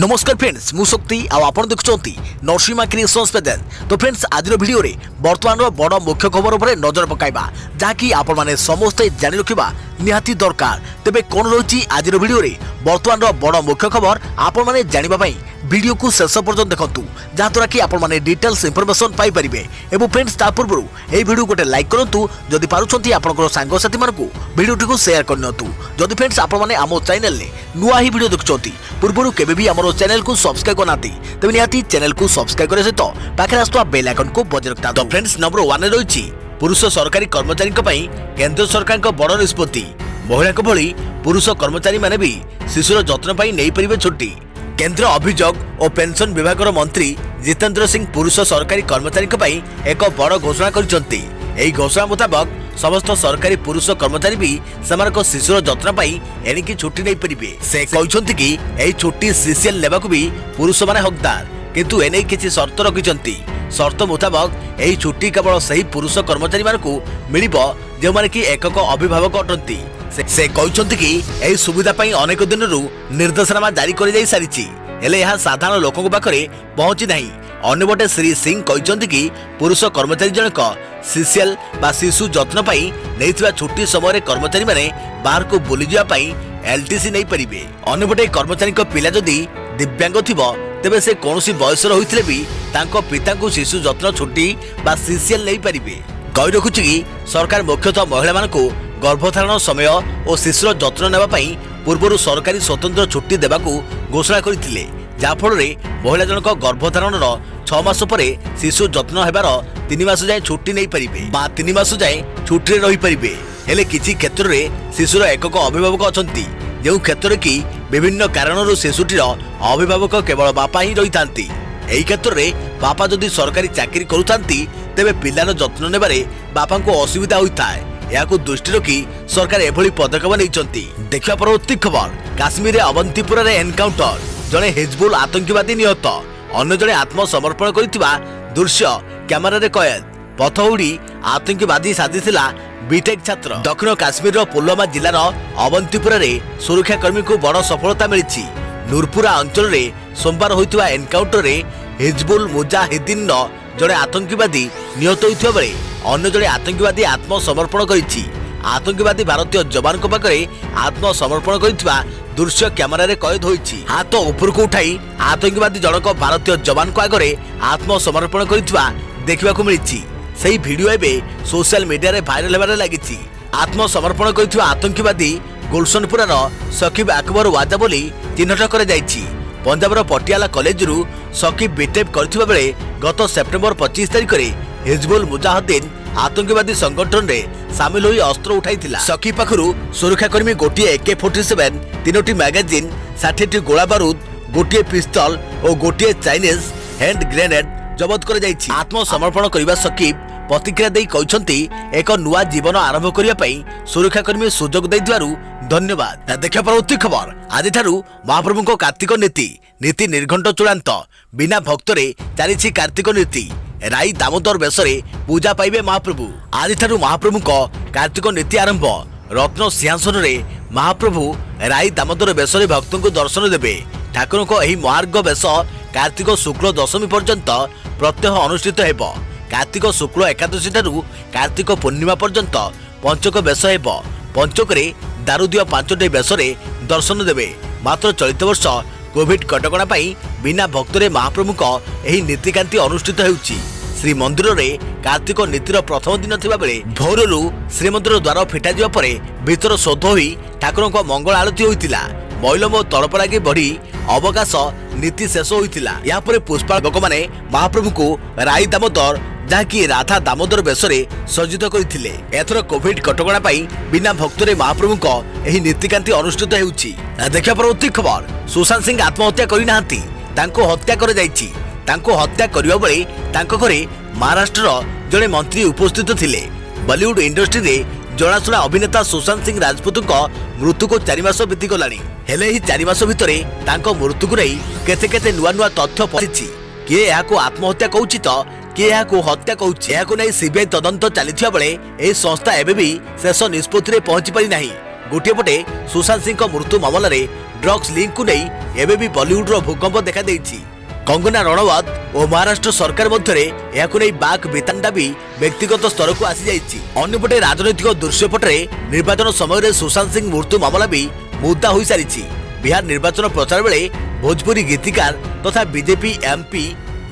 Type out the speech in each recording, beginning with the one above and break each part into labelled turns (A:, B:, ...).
A: नमस्कार फ्रेंड्स मु शक्ति आपण देखुंती नरसिंहा क्रिएशंस पेजेंट। तो फ्रेंड्स आज वीडियो रे वर्तमान बड़ मुख्य खबर उपर नजर पकाइबा जहाँकि आपण माने समस्ते जानि रखिबा निहाती दरकार। तेबे कोन रही आज वीडियो रे वर्तमान बड़ मुख्य खबर आपण माने जानिबा पई वीडियो को शेष पर्यंत देखंतु जहाँद्वारा कि आपण माने डिटेल्स इनफॉरमेशन पाई परिबे। एवं फ्रेंड्स ता पूर्व एई वीडियो गोटे लाइक करंतु जदि पारुछंती आपनकर सांग साथी मानकु वीडियो को शेयर करनतु। जदि फ्रेंड्स आपण माने आमो चैनल ले नुआ ही वीडियो देखुछंती पूर्व केबे भी हमरो चैनल को सब्सक्राइब करनाती तबे निहाती चैनल को सब्सक्राइब करे सहित पाखे आस्तुवा बेल आइकन को बजाय रखता। तो फ्रेंड्स नंबर 1 रे रहिछि पुरुष सरकारी कर्मचारी पई केंद्र सरकार को बड़ निष्पत्ति। महिला भली पुरुष कर्मचारी माने भी शिशुर जत्न पई नै परिबे छुट्टी। केंद्र अभियोग और पेंशन विभाग मंत्री जितेंद्र सिंह पुरुष सरकारी कर्मचारी पई एक बड़ घोषणा करिसंती। एही घोषणा मुताबक समस्त सरकारी पुरुष कर्मचारी भी सेमानक शिशुर जत्न पाई एणिकी छुट्टी नहीं परिबे। से कहउछंती कि एही छुट्टी सीसीएल लेबाकू भी पुरुष माने हकदार, किंतु एने किछि शर्त रखिसंती। शर्त मुताबक एही छुट्टी केवल सही पुरुष कर्मचारी मानकू मिलिबो जे माने कि एकक अभिभावक अटंती। से कहउछंती कि एही सुविधा पाई अनेक दिनरु निर्देशनामा जारी करि जाई सारिछि, हेले यह साधारण लोकक पाखरे पहुंची नाही। अन्यबटे श्री सिंह कहते कि पुरुष कर्मचारी जनक सीसीएल बा शिशु जत्न पाई नैथिबा छुट्टी समय कर्मचारी माने बाहर को बुली जिया पाई एलटीसी नहीं परिबे। अन्यबटे कर्मचारी पिला जदि दिव्यांग थिबो तेबे से कोनोसी बयस रहिथिले भी तांको पिता को शिशु जत्न छुट्टी बा सीसीएल नहीं परिबे। कहि रखुछि कि सरकार मुख्यतः महिला मानकु गर्भधारण समय और शिशुर जत्न नेबा पाई पूर्वरु सरकारी स्वतंत्र छुट्टी देबाकू घोषणा करथिले, जाफल महिला जनक गर्भधारण 6 मास पर शिशु जत्न हेबार 3 मास जाए छुट्टी नहीं परिबे बा 3 मास जाए छुट्टी रही परिबे। हेले किछि क्षेत्र में शिशुर एकक अभिभावक अछंती, जो क्षेत्र कि विभिन्न कारणरू शिशुटीर अभिभावक केवल बापा ही रही थांती। एही क्षेत्र में बापा जदि सरकारी चाकरी करुथांती तेबे पिलार जत्न नेबारे बापा को असुविधा होइथाय। याकू दृष्टि रखी सरकार एभली पदक्षेप नैचंती। देखिबा परवर्ती खबर काश्मीर रे अवंतीपुरा रे एनकाउंटर जड़े हिजबुल आतंकवादी निहत अन्य जड़े आत्मसमर्पण करथिबा दृश्य कैमेरा रे कैद। पथउड़ी आतंकवादी साजिथिला बीटेक छात्र। दक्षिण काश्मीर पुलवामा जिलार अवंतीपुरा रे सुरक्षाकर्मी को बड़ सफलता मिली। नूरपुरा अंचल रे सोमवार होइथिबा एनकाउंटर रे हिजबुल मुजाहिदीन जड़े आतंकवादी निहत होइथिबा बेले अन्य जड़े आतंकवादी आत्मसमर्पण करिछि। आतंकवादी भारतीय जवान को पाखरे आत्मसमर्पण करथिबा दृश्य कैमेरा रे कैद होइछि। हाथ ऊपर को उठाई आतंकवादी जनक भारतीय जवान को आगरे आत्मसमर्पण करथिबा देखिबाकू मिलिछि। सेही वीडियो एबे सोशल मीडिया रे भाइरल हेबारे लागिछि। आत्मसमर्पण करथिबा आतंकवादी गुलशनपुरार सकीब अकबर वाजा बोली चिन्हट करे जाइछि। पंजाबर पटियाला कॉलेज रु सकीब बीटेक करथिबा बेले गत सेप्टेम्बर 25 तारिख रे हिजबुल मुजाहिदीन आतंकवादी संगठन रे सामिल होई अस्त्र उठाइथिला। सखी पाखरु सुरक्षाकर्मी गोटिए AK-47 3टी मैगजीन 60टी गोला बारूद गोटिए पिस्तल और गोटिए चाइनीज हैंड ग्रेनेड जबत कर जाइछि। आत्मसमर्पण करिबा सकीब प्रतिक्रिया देई कहउछंती एक नुआ जीवन आरंभ करिया पई सुरक्षाकर्मी सुजोग दैथिबारु धन्यवाद। देखिया परवर्ती खबर आदि ठारू महाप्रभुको कार्तिक नीति निर्घंट चूड़ांत बिना भक्तरे चालिछि कार्तिक नीति। राई दामोदर बेसरे पूजा पाइबे महाप्रभु। आदि ठारू महाप्रभु को कार्तिक नीति आरंभ। रत्न सिंहासन रे महाप्रभु राई दामोदर बेसरे भक्तों को दर्शन देबे। ठाकुर को एही महार्ग बेस कार्तिक शुक्ल दशमी पर्यंत प्रत्यह अनुष्ठित हेबो। कार्तिक शुक्ल एकादशी ठारू कार्तिक पूर्णिमा पर्यंत पंचक बेस हेबो। पंचक रे दारुदिय 5टी बेसरे दर्शन देबे। मात्र चलित वर्ष कोविड कटकणा पाई बिना भक्तरे महाप्रभु को एही नीतिकांति अनुष्ठित हेउछि। श्री मंदिर रे कार्तिक नीतिर प्रथम दिन थिबा बेले भोररू श्रीमंदिर द्वार फिटा जिबा परे भीतर शोध होई ठाकुर को मंगल आरती होइतिला। मैलम और तड़प लागी बढ़ी अवकाश नीति शेष होइतिला। या परे पुष्पालक माने महाप्रभु को राई दामोदर जहाँकि राधा दामोदर बेसरे सज्जित करथिले। एथर कोविड कटकणा पाई बिना भक्तरे महाप्रभु को एही नीतिकांति अनुष्ठित हेउछि। देखिया परवर्ती खबर सुशांत सिंह आत्महत्या करि नाहंती, तांको हत्या करे जाइछि। तांको हत्या करिबा बेले तांको घरे महाराष्ट्र जड़े मंत्री उपस्थित थिले। बॉलीवुड इंडस्ट्री रे जनाशुना अभिनेता सुशांत सिंह राजपूत मृत्यु को 4 मास बीती गलानी। हेले ही 4 मास भितरे तांको मृत्यु को नहीं केते केते नुआ नुआ तथ्य पड़िछि। किए याको आत्महत्या कहउछि तो किए याको हत्या कहउछि। याको नै सीबीआई तदंत चलिथिबा बेले ए संस्था एबे भी शेष निष्पत्ति रे पहुंची पारि नाही। गोटे पटे सुशांत सिंह मृत्यु मामला रे ड्रग्स लिंक को नहीं एबे भी बॉलीवुड रो भूकंप देखा देइछि। कंगना रणवात और महाराष्ट्र सरकार मध्य यहां नहीं बाक बेतांडा भी व्यक्तिगत स्तर को आसी जाइछि। अन्यपटे राजनैतिक दृश्यपटे निर्वाचन समय सुशांत सिंह मृत्यु मामला भी मुद्दा हो सारी। बिहार निर्वाचन प्रचार बेले भोजपुरी गीतिकार तथा बीजेपी एमपी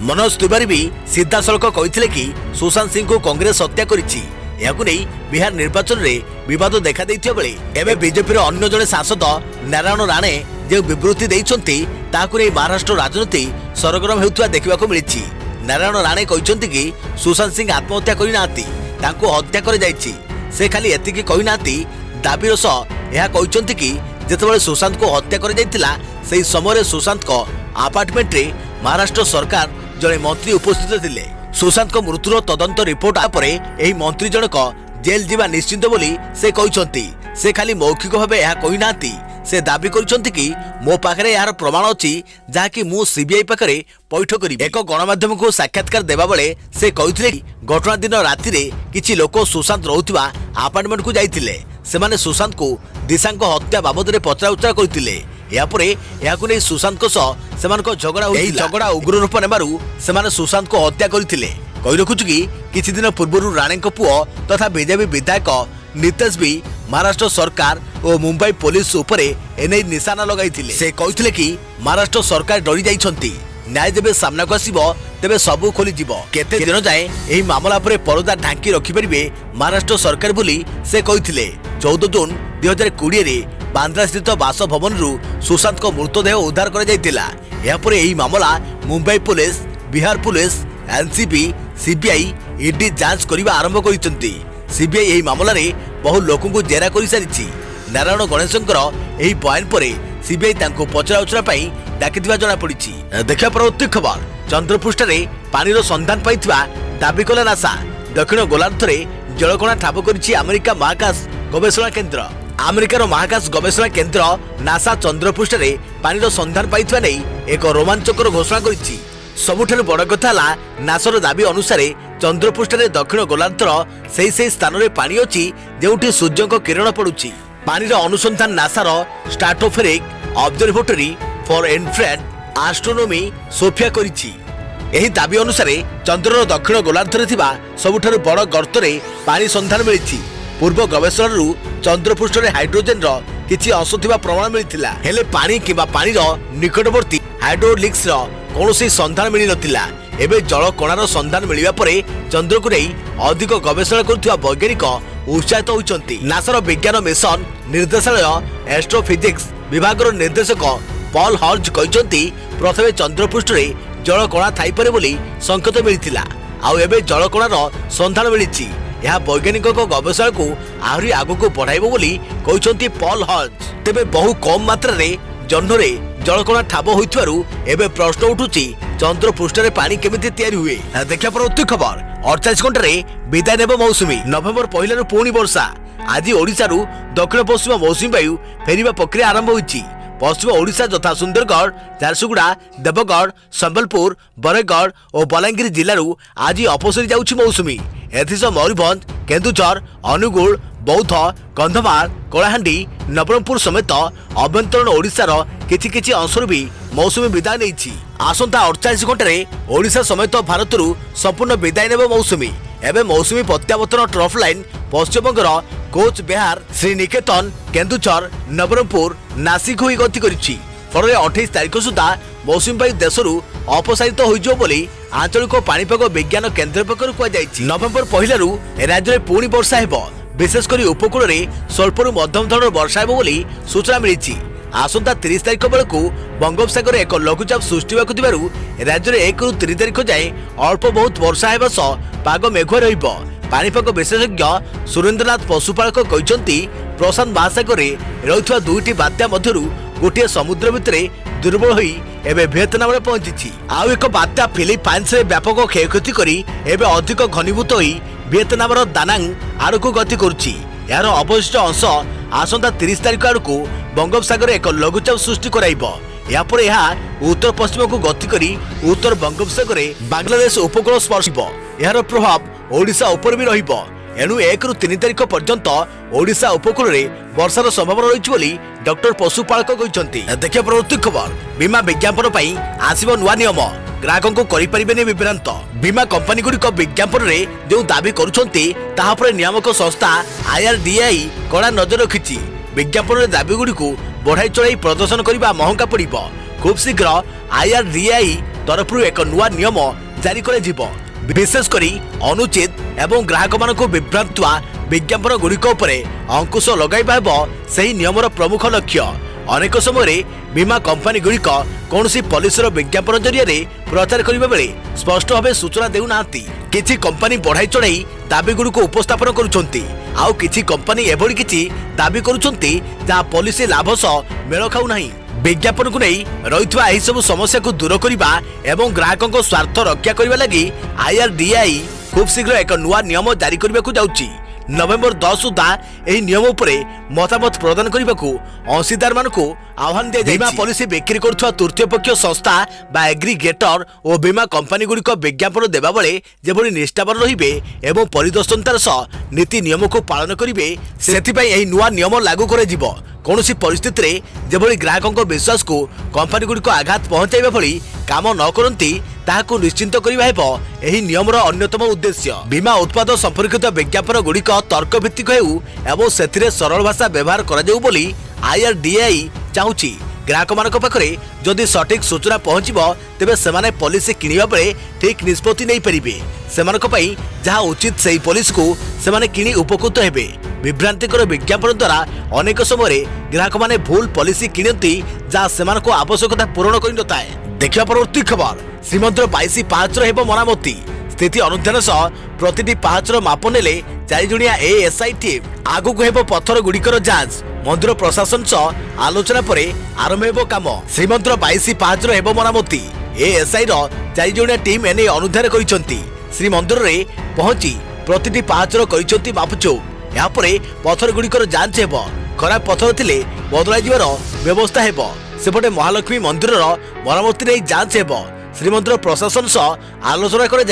A: मनोज तिवारी भी सीधासलख कहते कि सुशांत सिंह को कांग्रेस हत्या करिछि। यहां नहीं बिहार निर्वाचन में विवाद देखा देइथिया बेले एबे बीजेपी अन्य जड़े सांसद नारायण राणे जो विवृत्ति देइछन्ति ताकु नै महाराष्ट्र राजनीति सरगरम हेउथुआ देखिबाको मिलिछि। नारायण राणे कहते कि सुशांत सिंह आत्महत्या करि नांती, तांको हत्या करे जाइछि। से खाली एतिकी कहि नांती, दाबीर सह यह कहते कि जेतेबेले सुशांत को हत्या करे जाइतिला सेही समय सुशांत को अपार्टमेंट रे महाराष्ट्र सरकार जड़े मंत्री उपस्थित थिले। सुशांत को मृत्युर तदंत रिपोर्ट आपर एही मंत्री जनक जेल जीवा निश्चिंत बोली से कहते। से खाली मौखिक भावे यह कहि नांती, से दाबी करिसंती कि मो पाखरे यार प्रमाण अछि जाकि मु सीबीआई पाखरे पैठ करी। एक गणमाध्यम को साक्षात्कार देबा बेले से कहिथिले कि घटना दिन राति रे किछि लोक सुशांत रहउथिबा अपार्टमेंट को जाइथिले। सेमाने सुशांत को दिशांक हत्या बाबद रे पचरा उचरा करथिले। यापरे याकु नै सुशांत को सह सेमानक झगड़ा होई। झगड़ा उग्र रूप नेबारु सेमाने सुशांत को हत्या करथिले। कहि रखुछु कि किछि दिन पूर्वरु राणे को पुओ तथा बीजेपी विधायक नितेश भी महाराष्ट्र सरकार और मुंबई पुलिस उपरे एने निशाना लगाइथिले। से कहिथिले कि महाराष्ट्र सरकार डरी जाइछन्ती, न्याय जेबे सामना को आसीबो तेबे सबु खोली जिवो। केते दिन जाए एही मामला परे परदा ढांकी रखि परिबे महाराष्ट्र सरकार बोली से कहिथिले। 14 जून 2020 रे बांद्रा स्थित बासभवन रु सुशांत को मृतदेह उद्धार कर जाइतिला। या परे एही मामला Mumbai police, Bihar police, NCB, CBI, ED जांच करिबा आरंभ करिसंती। सीबीआई एही मामला रे बहु लोकन को जेरा करि सारिछि। नारायण गणेशंकर एही बयान परे सीबीआई तांको पचरा उचरा पई डाकिथिबा जणा पड़िछि। देखा परवर्ती खबर चंद्रपृष्ठ रे पानीर संधान पाइथिबा दाबी कला नासा। दक्षिण गोलार्ध रे जलकणा ठाब करिछि अमेरिका महाकाश गवेषणा केंद्र। अमेरिकार महाकाश गवेषणा केंद्र नासा चंद्रपृष्ठ रे पानीर संधान पाइथिबा नै एक रोमांचकर घोषणा करिछि। सबुठारु बड़ कथा ला नासार दाबी अनुसार चंद्रपृष्ठ रे दक्षिण गोलार्धर सेही स्थान रे पानी अछि जेउठी सूर्यक किरण पडुछि। पानीर अनुसंधान नासार stratospheric observatory for infrared astronomy SOFIA करिछि। एही दाबी अनुसार चंद्रर दक्षिण गोलार्ध रे थिबा सबुठारु बड़ गर्त रे पानी संधान मिलिछि। पूर्व गवेषणारु चंद्रपृष्ठ रे हाइड्रोजन रो किछि अंश थिबा प्रमाण मिलिथिला, हेले पानी किबा पानीर निकटवर्ती हाइड्रोलिक्स रो कोनोसी संधान मिलि नथिला। एबे जल कणार संधान मिलिबा परे चंद्र को नहीं अधिक गवेषणा करुवा वैज्ञानिक उत्साहित होइछन्ति। नासार विज्ञान मिशन निर्देशालय एस्ट्रोफिजिक्स विभाग निर्देशक पॉल हॉर्ज कहते प्रथमे चंद्रपृष्ठ रे जल कणा थाई पारे बोली संकेत मिलिथिला, आउ एबे जल कणार संधान मिलिछि। यह वैज्ञानिक गवेषणा को आहरी आगको बढ़ाइबो बोली कहते पॉल हॉर्ज। तेबे बहु कम मात्रा रे जह्नरे जलकणा ठाब होइथवारु एबे प्रश्न उठुछि चंद्रपृष्ठ रे पानी केमिति तयारी हुए। देखा परवर्ती खबर 48 घंटा रे विदाय नेब मौसुमी। नवेम्बर पहिला पुणी वर्षा। आज ओडिशा रु दक्षिण पश्चिम मौसुमी वायु फेरिबा प्रक्रिया आरंभ होइछि। पश्चिम ओडिशा यथा सुंदरगढ़, झारसुगुड़ा, देवगढ़, संबलपुर, बरगढ़ और बलांगीर जिलू आज अपसरी जाउछि मौसुमी। एथिसह मयूरभंज, केन्दुझर, अनुगुल, बौद्ध, कंधमाल, कलाहांडी, नवरंगपुर समेत अभ्यंतरण ओडिशार किछि किछि अंशरू भी मौसुमी विदाय नेइछि। आसंता 48 घंटे ओडिशा समेत भारतरू संपूर्ण विदाय नेब मौसुमी। एबे मौसुमी प्रत्यावर्तन ट्रफ लाइन पश्चिमबंगर कोच बिहार, श्रीनिकेतन, केन्दुझर, नवरंगपुर, नासिक होई गति करिछि। फल 28 तारिख सुधा मौसुमी वायु देशरू अपसारित होइजो बोली आंचलिक पाणीपाग विज्ञान केन्द्र पक्षरु कुहाଯାଇଛି। नवेम्बर पहिलारू राज्य में पुणी वर्षा हेब, विशेषकर उपकूल में स्वल्परू मध्यम धरण वर्षा हेब बोली सूचना मिली। आसंता 30 तारिख बेलू बंगोपसागर एक लघुचाप सृष्टि होबाकु राज्य में 1 ରୁ 3 तारिख जाए अल्प बहुत वर्षा हेबा सह पाग मेघुआ रहिब। पाणीपाग विशेषज्ञ सुरेंद्रनाथ पशुपालक कहते प्रशांत महासागर में रही दुईटी बात्या मध्यरू गोटे समुद्र भितर दुर्बल होई एबे वियतनाम में पहुंची। आउ एक बात्या फिलिपाइन्स रे व्यापक क्षयक्षति करी एबे अधिक घनीभूत होई वियतनाम दानांग आड़क गति करुछि। यार अवशिष्ट अंश आसंता 30 तारिख आड़क बंगोपसागर एक लघुचाप सृष्टि कराइब। यापर यह उत्तर पश्चिम को गति करी उत्तर बंगोपसागर बांग्लादेश उपकूल स्पर्श। यार प्रभाव ओडिशा उपर भी रहिब। एणु 1 ରୁ 3 तारिख पर्यंत ओडिशा उपकूल में वर्षार संभावना रही डॉक्टर पशुपालक कहते। देखिए प्रवृत्ति खबर बीमा विज्ञापन आसव नुआ नियम ग्राहकों को करें विभ्रांत। बीमा कंपनी गुड़िक विज्ञापन में जो दाबी कर नियामक संस्था IRDAI कड़ा नजर रखी। विज्ञापन दाबी गुड़िक बढ़ाई चढ़ाई प्रदर्शन करने महंगा पड़ब। खूब शीघ्र IRDAI तरफ एक नुआ नियम जारी कर विशेषकर अनुचित एवं ग्राहक मान विभ्रांत विज्ञापन गुड़िक अंकुश लगाइबा सही नियमर प्रमुख लक्ष्य। अनेक समय बीमा कंपनी गुड़िक कौन पॉलिसीर विज्ञापन जरिया प्रचार करने बेले स्पष्ट भाव सूचना देना। किछि कंपनी बढ़ाई चढ़ाई दाबी गुड़िक उपस्थापन करुछंती, आउ किछि कंपनी एभली किछि दाबी करुछंती जहाँ पॉलिसी लाभ सह मेल खाऊ नाही। विज्ञापन को नहीं रही यही सब समस्या को दूर करने एवं ग्राहकों स्वार्थ रक्षा करने लगी IRDAI खूब शीघ्र एक नुआ नियम जारी करने को जाउची। नवेम्बर 10 सुधा यह नियम उपरे मतामत प्रदान करने को अंशीदार मानक आह्वान दिया। बीमा पॉलिसी बिक्री करुवा तृतीय पक्ष संस्था बा एग्रीगेटर और बीमा कंपनी गुड़िक विज्ञापन देवा बेले जेभली निष्ठावान रहिबे एवं परिदर्शनतार सह नीति नियम को पालन करिवे सेथिपाई एही नुआ नियम लागू कराजिबो। कौनसी परिस्थिति रे जेभली ग्राहकों विश्वास को कंपनी गुड़िक आघात पहुंचाइबा भली काम न करती ताहाको निश्चिंत करिबा हेबो एही नियमर अन्यतम उद्देश्य। बीमा उत्पाद संपर्कित विज्ञापन गुड़िक तर्क भित्तिक हेउ एवं सेथिरे सरल भाषा व्यवहार करा जाऊ बोली IRDAI चाहूची। ग्राहक मानक पाखरे जदि सठिक सूचना पहुंचीबो तेबे सेमाने पॉलिसी किनिबा बेले ठीक निष्पत्ति नै परिबे। सेमानक पई जहा उचित सेही पॉलिसी को सेमाने किनि उपकृत हेबे। विभ्रांतिकर विज्ञापन द्वारा अनेक समय ग्राहक माने भूल पॉलिसी किनती जहाँ सेमानको आवश्यकता पूरण करि नथाए। देखिया परवर्ती खबर श्रीमंदिर 22 पाहाचर हेब मरामती। स्थिति अनुध्यान सह प्रतिटी पाहाचर माप नेले 4 जणिया ASI टीम आगु हेब पत्थर गुड़िकर जांच। मंदिर प्रशासन सह आलोचना पर आरंभ हेब काम। श्रीमंदिर 22 पाहाचर हेब मरामती। ASI रो 4 जणिया टीम एने अनुध्यान करिसंती। श्रीमंदिर रे पहुंची प्रतिटी पाहाचर करिसंती मापचोप। यहाँ पत्थर गुड़िकर जांच हेब। खराब पत्थर थिले बदलाई जिवार व्यवस्था हेब। सेपटे महालक्ष्मी मंदिर मरामती नहीं जांच हेब। श्रीमंदिर प्रशासन सह आलोचना कर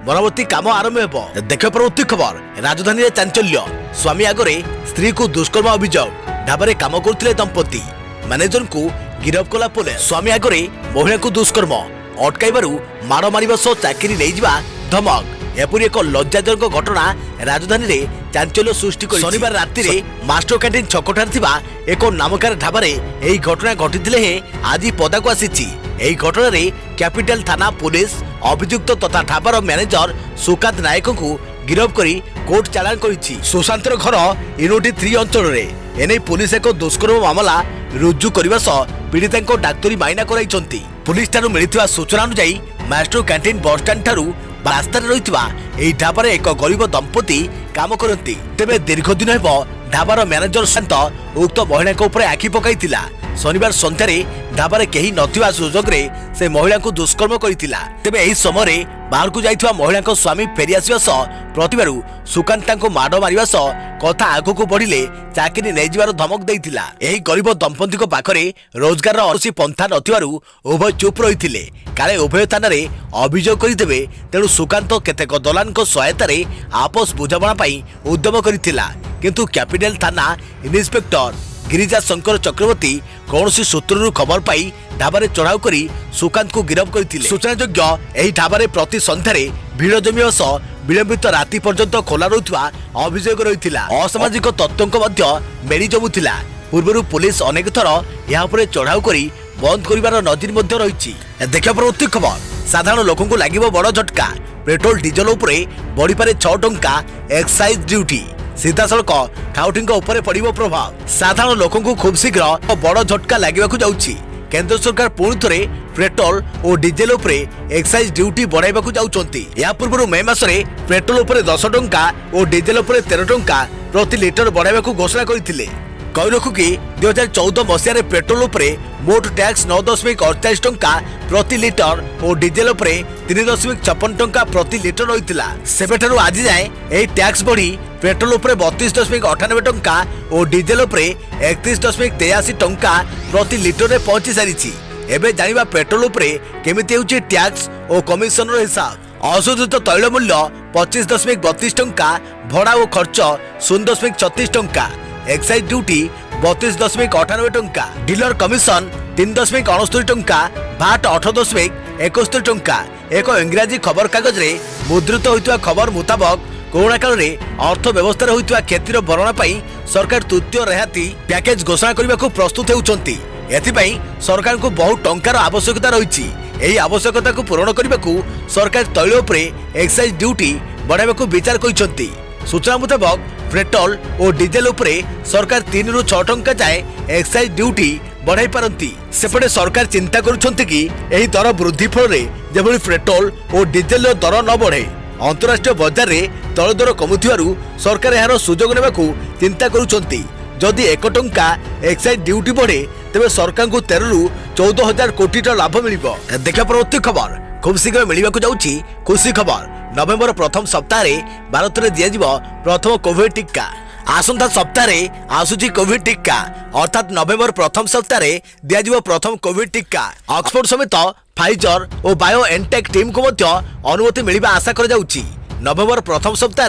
A: मरामती काम आरंभ हेब। देख प्रवृत्ति खबर राजधानी चांचल्य। स्वामी आगरे स्त्री को दुष्कर्म अभियोग। ढाबारे काम करथिले दंपति मैनेजर को गिरफ कला पुलिस। स्वामी आगरे महिला को दुष्कर्म अटकाइबारु माड़ मारिबा सह चाकरी नहीं जिबा धमक। एपरी एक लज्जाजनक घटना राजधानी रे चांचल्य सृष्टि कर शनिवार राति रे मास्टर कैंटीन छकठार थिबा एक नामकार ढाबारे एही घटना घटिथिले हे आज पदाको आसीछि। एही घटना रे कैपिटल थाना पुलिस अभियुक्त तथा ढाबार मैनेजर सुकांत नायक को गिरफ करी कोर्ट चालान करिछि। सुशांतर घर यूनिटी 3 अंचल रे एने पुलिस एक दुष्कर्म मामला रुजु करबा सह पीड़िता को डाक्तरी माइना कराइछंती। पुलिस ठारू मिलिथिबा सूचना अनुसार मास्टर कैंटीन बस स्टैंड ठारू रास्तार रही ढाबार एक गरीब दंपति काम करती। तेबे दीर्घ दिन हेब ढाबार मैनेजर शांत उक्त महिला आखि पकाइतिला। शनिवार संध्यारे ढाबारे केही नथिबा सुजोग रे से महिला को दुष्कर्म करितिला। तेबे एही समय बाहर को जाइथिबा महिला स्वामी फेरी आसिबा सह प्रतिबारु सुकांत तांको माड़ मारिबा सह कथा आगको बढ़िले चाकरी नै जिबार धमक देइतिला। एही गरीब दंपति को पाखरे रोजगार अरसी पंथा नथिबारु उभय चुप रहिथिले। काले उभय थाना रे अभियोग करिदेबे तेणु सुकांत केतेक दलालको सहायता रे आपस बुझामणा पई उद्यम करितिला। किंतु कैपिटल थाना इन्स्पेक्टर गिरिजा शंकर चक्रवर्ती कौन सूत्रु खबर पाई ढाबारे चढ़ाऊ करी सुकांत को गिरफ करथिले। सूचनायोग्य एही ढाबारे प्रति संध्यारे भीड़ जमिवा सह विलंबित राति पर्यंत खोला रहुथिबा अभियोग रहिथिला। असामाजिक तत्वों मध्य मेरी जमुथिला। पूर्वरु पुलिस अनेक थर यहाँ पर चढ़ाऊ करी बंद करिवार नजर मध्य रहिछि। देखिया प्रवृत्ति खबर साधारण लोकों को लागिबो बड़ झटका। पेट्रोल डीजल उपरे बढ़ी पारे 6 टंका एक्साइज ड्यूटी। सीधा सड़क खाउटी पड़ो प्रभाव। साधारण लोकों को खूब शीघ्र बड़ झटका लगे जाउछि। केंद्र सरकार पुणी थे पेट्रोल और डीजेल उपरे एक्साइज ड्यूटी बढ़ाइबा जाउछंती। या पूर्व मे मासरे पेट्रोल उपरे 10 टंका और डीजेल उपरे 13 टंका प्रति लिटर बढ़ाइबा घोषणा करथिले। कही रखु कि 2014 मसीह पेट्रोल उपरे मोट टैक्स 9.48 टंका प्रति लिटर और डीजेल उपरे 3.56 टंका प्रति लिटर रहितिला। सेबेठारु आज जाए एही टैक्स बढ़ी पेट्रोल उपरे 32.98 टंका और डीजेल उपरे 31.83 टंका प्रति लिटर रे पहुंची सारिछि। एबे जानिबा पेट्रोल उपरे केमिति होछि टैक्स और कमिशन रो हिसाब। अशोधित तैल मूल्य 25.32 टंका, भड़ा और खर्च 0.36 टंका। एक्साइज ड्यूटी 32.98 टंका, डीलर कमिशन 3.69 टंका, भाट 8.71 टंका। एक इंग्राजी खबर कागज रे मुद्रित होइतवा खबर मुताबक कोरोना काल रे अर्थ व्यवस्था होइतवा क्षतिर भरणा पई सरकार तृतीय रिहाती पैकेज घोषणा करने को प्रस्तुत होउचंती। एथिपाई सरकार को बहुत टंकार आवश्यकता रही। यही आवश्यकता को पूरण करने को सरकार तैल उपरे एक्साइज ड्यूटी बढ़ाइबा विचार करिसंती। सूचना मुताबक पेट्रोल और डीजेल उपरे सरकार 3 ରୁ 6 टंका जाए एक्साइज ड्यूटी बढ़ाई पारती। सेपटे सरकार चिंता करुछंती कि एही दर वृद्धि फल जेभली पेट्रोल और डीजेल दर न बढ़े। अंतरराष्ट्रीय बाजार में तैल दर कमुथिबारु सरकार यार सुजोग नेबाकू चिंता करुछंती। जदि 1 टंका एक्साइज ड्यूटी बढ़े तेबे सरकार को 13 ରୁ 14,000 कोटी लाभ मिलिबो। देखा परवर्ती खबर खूब शीघ्र मिलवाक जाउची खुशी खबर। नवेम्बर प्रथम सप्ताह भारत में दिज्व प्रथम कोविड टीका। आसंता सप्ताह आसुची कोविड टीका अर्थात नवेम्बर प्रथम सप्ताह दिज्व प्रथम कोविड टीका। ऑक्सफोर्ड समेत फाइजर और बायोएनटेक टीम को अनुमति मिलवा आशा कर जाउची। नवेम्बर प्रथम सप्ताह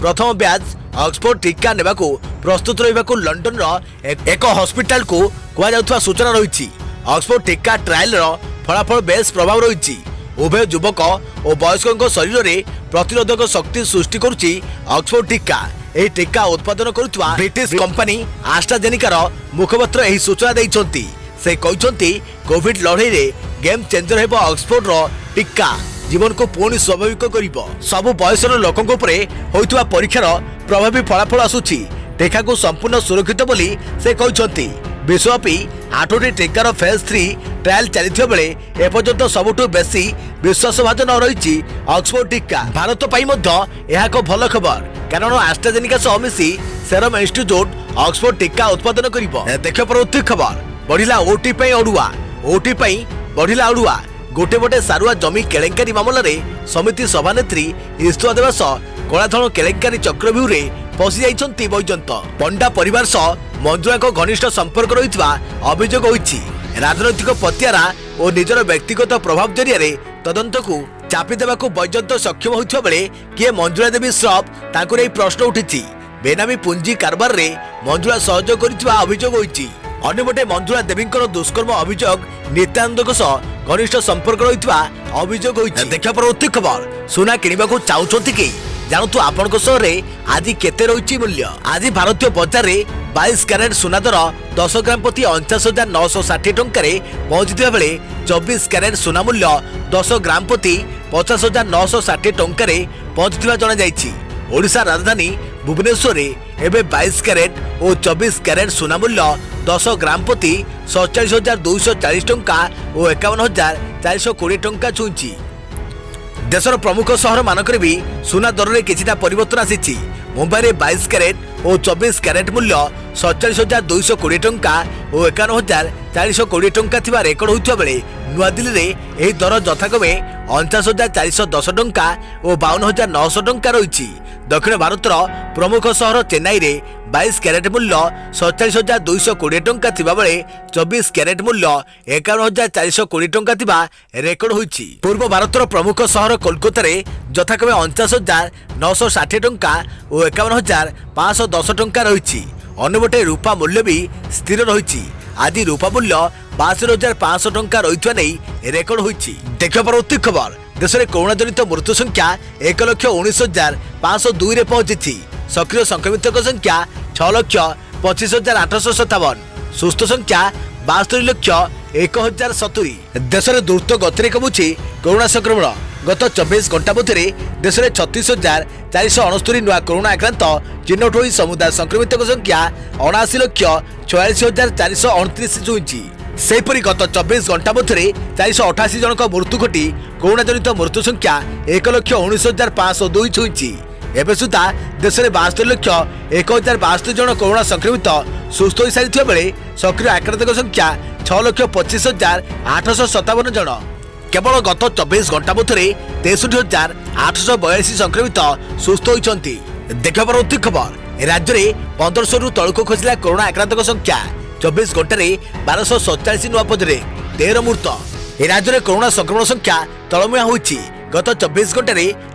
A: प्रथम ब्याच ऑक्सफोर्ड टीका नेबाकू प्रस्तुत रहिबाकू लंडन एक हॉस्पिटल को कहुआ सूचना रही। ऑक्सफोर्ड टीका ट्रायल फलाफल बेस प्रभाव रही। उभय युवक और वयस्कों शरीर में प्रतिरोधक शक्ति सृष्टि करुच्ची ऑक्सफोर्ड टीका। यह टीका उत्पादन करुवा ब्रिटिश कंपनी आस्ट्राजेनिकार मुखपात्र यही सूचना देइछंती। से कहते कोविड लड़ाई रे गेम चेंजर हेबो ऑक्सफोर्ड टीका जीवन को पुणी स्वाभाविक करिबो। सबु बयसर लोकों उपरे होइतुवा परीक्षार प्रभावी फलाफल आसुची। टीका को संपूर्ण सुरक्षित बोली से कहते। विश्वव्यापी 8टी टीकार फेज 3 ट्रायल चली बेले एपर्यंत सबुठु बेसी विश्वासभाजन रही ऑक्सफोर्ड टीका। भारत पर एक भल खबर कारण आस्ट्राजेनिका सह मिसी सेरम इंस्टीट्यूट ऑक्सफोर्ड टीका उत्पादन कर। देख परवर्ती खबर बढ़िला ओटी अड़ुआ। ओटी बढ़िला अड़ुआ। गोटे पटे सारुआ जमी केलेंकारी मामलें समिति सभानेत्री इस्तफा देवा सह कलाधन केलेंकारी चक्रव्यूह फसी जाइछंती बैजंत। पंडा परिवार सह मंजुला को घनिष्ठ संपर्क रही अभियोग होइछि। राजनैतिक पतियारा और निजर व्यक्तिगत प्रभाव जरिया तदंत को चापी देवाकू बैजंत सक्षम होइथिबा बेले किए मंजुला देवी श्रफ तांकुर एही प्रश्न उठिछि। बेनामी पुंजी कारबार रे मंजुला सहयोग करिथिबा अभियोग होइछि। अन्यपटे मंजुला देवींकर दुष्कर्म अभियोग नित्यानंद सह घनिष्ठ संपर्क रही अभियोग होइछि। देखा परवर्ती खबर सुना किनिबाकू चाहुछंती कि जानतु आपनको सहरे आज केते रही मूल्य। आज भारतीय बाजार रे 22 कैरेट सुना दर 10 ग्राम प्रति 49,960 टंका पहुंचता बेले 24 कैरेट सुना मूल्य 10 ग्राम प्रति 50,960 टंका पहुंचता जणाଯାଇଛି। ओडिशा राजधानी भुवनेश्वर एवं 22 कैरेट और 24 कैरेट सुना मूल्य 10 ग्राम प्रति 47,240 टंका और 51,420 टंका छुईंची। देशर प्रमुख सहर मानक भी सुना दर में किछिटा परिवर्तन आसी। मुंबई में 22 कैरेट और 24 कैरेट मूल्य 47,220 टंका और 51,420 टंका थिबा रेकर्ड होइतबा बेले नुआदिल्ली रे एही दर यथाक्रमे 49,410 टंका और 52,900 टंका रही। दक्षिण भारतर प्रमुख सहर चेन्नई रे 22 कैरेट मूल्य 47,220 टंका थिबा बेले 24 कैरेट मूल्य 51,420 टंका थिबा रेकर्ड होइछि। पूर्व भारतर प्रमुख सहर कोलकाता रे यथाक्रमे 49,960 टंका और 51,510 टंका रही। अन्यपटे रूपा मूल्य भी स्थिर रही। आज रूपा मूल्य 62,500 टंका रही नहीं रेकर्ड होइछि। देख परवर्ती खबर देश में कोरोना जनित मृत्यु संख्या 1,19,502 रे पहुंची। सक्रिय संक्रमित संख्या 6,25,857। सुस्थ संख्या 72,01,070। देश में द्रुत गति कमुची कोरोना संक्रमण। गत 24 घंटा मध्य देश में 36,469 नुआ कोरोना आक्रांत चिन्हट होई समुदाय संक्रमित संख्या 79,46,429 छुईंची। सेहीपरि गत 24 घंटा मध्य 488 जनक मृत्यु घटी कोरोना जनित मृत्यु संख्या 1,19,502 छुईंची। एबे सुधा देश में 72,01,062 जन कोरोना संक्रमित सुस्थ हो सारी बेले सक्रिय आक्रांत संख्या 6,25,857 जन। केवल गत 24 घंटा मध्य 63,842 संक्रमित सुस्थ होती। देख परवर्ती खबर राज्य में 1500 रु तलक खसला कोरोना आक्रांत संख्या। 24 घंटे 1247 नुआ पदरे 13 मृत। राज्य में कोरोना संक्रमण संख्या तलमुआ होती। गत 24 घंटे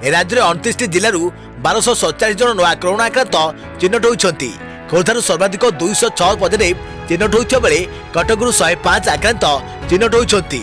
A: राज्य में 29 जिलूर 1247 जन नुआ कोरोना आक्रांत चिन्हट होती। ଖୋର୍ଦ୍ଧାରୁ ସର୍ବାଧିକ 206 ପଜିଟିଭ ଚିହ୍ନଟ ହୋଇଥିବା ବେଳେ କଟକରୁ 105 ଆକ୍ରାନ୍ତ ଚିହ୍ନଟ ହୋଇଛନ୍ତି।